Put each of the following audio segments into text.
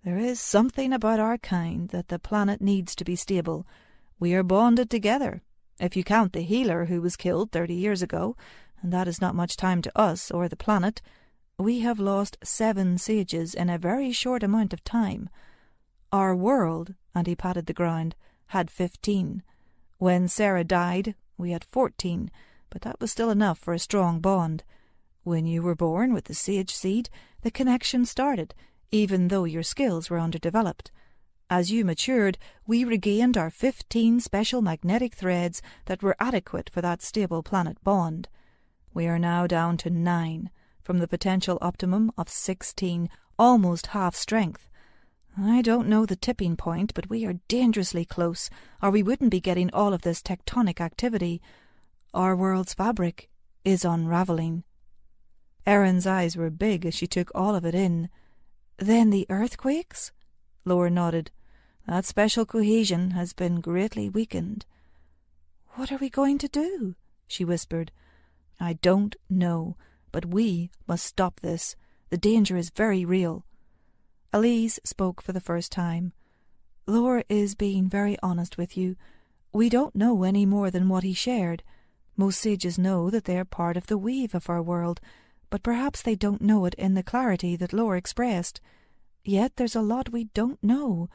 There is something about our kind that the planet needs to be stable. We are bonded together. If you count the healer who was killed 30 years ago, and that is not much time to us or the planet, we have lost 7 sages in a very short amount of time. Our world," and he patted the ground, "had 15. When Sarah died, we had 14, but that was still enough for a strong bond. When you were born with the sage seed, the connection started, even though your skills were underdeveloped. As you matured, we regained our 15 special magnetic threads that were adequate for that stable planet bond. We are now down to 9, from the potential optimum of 16, almost half strength. I don't know the tipping point, but we are dangerously close, or we wouldn't be getting all of this tectonic activity. Our world's fabric is unraveling." Erin's eyes were big as she took all of it in. "Then the earthquakes?" Laura nodded. "That special cohesion has been greatly weakened." "What are we going to do?" she whispered. "I don't know, but we must stop this. The danger is very real." Elise spoke for the first time. "Laura is being very honest with you. We don't know any more than what he shared. Most sages know that they are part of the weave of our world, but perhaps they don't know it in the clarity that Laura expressed. Yet there's a lot we don't know.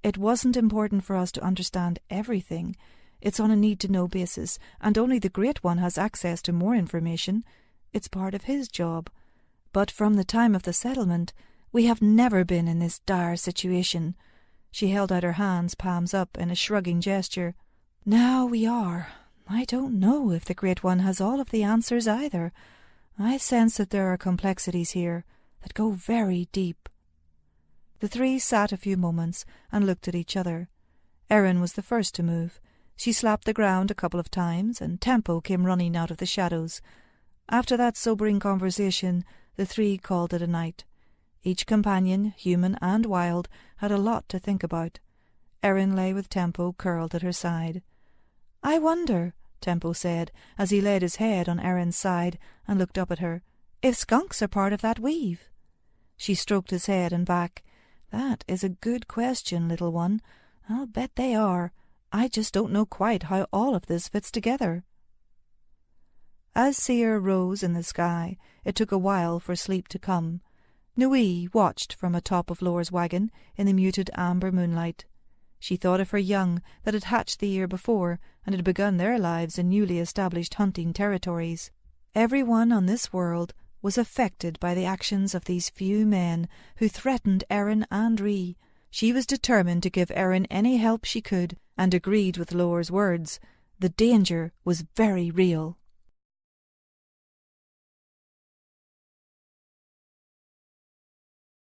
It wasn't important for us to understand everything. It's on a need-to-know basis, and only the Great One has access to more information. It's part of his job. But from the time of the settlement, we have never been in this dire situation." She held out her hands, palms up, in a shrugging gesture. "Now we are. I don't know if the Great One has all of the answers either. I sense that there are complexities here that go very deep." The 3 sat a few moments and looked at each other. Erin was the first to move. She slapped the ground a couple of times, and Tempo came running out of the shadows. After that sobering conversation, the 3 called it a night. Each companion, human and wild, had a lot to think about. Erin lay with Tempo curled at her side. "I wonder," Tempo said, as he laid his head on Erin's side and looked up at her, "if skunks are part of that weave." She stroked his head and back. "That is a good question, little one. I'll bet they are. I just don't know quite how all of this fits together." As Seer rose in the sky, it took a while for sleep to come. Nui watched from atop of Laura's wagon in the muted amber moonlight. She thought of her young that had hatched the year before and had begun their lives in newly established hunting territories. Everyone on this world was affected by the actions of these few men who threatened Erin and Ree. She was determined to give Erin any help she could, and agreed with Laura's words. The danger was very real.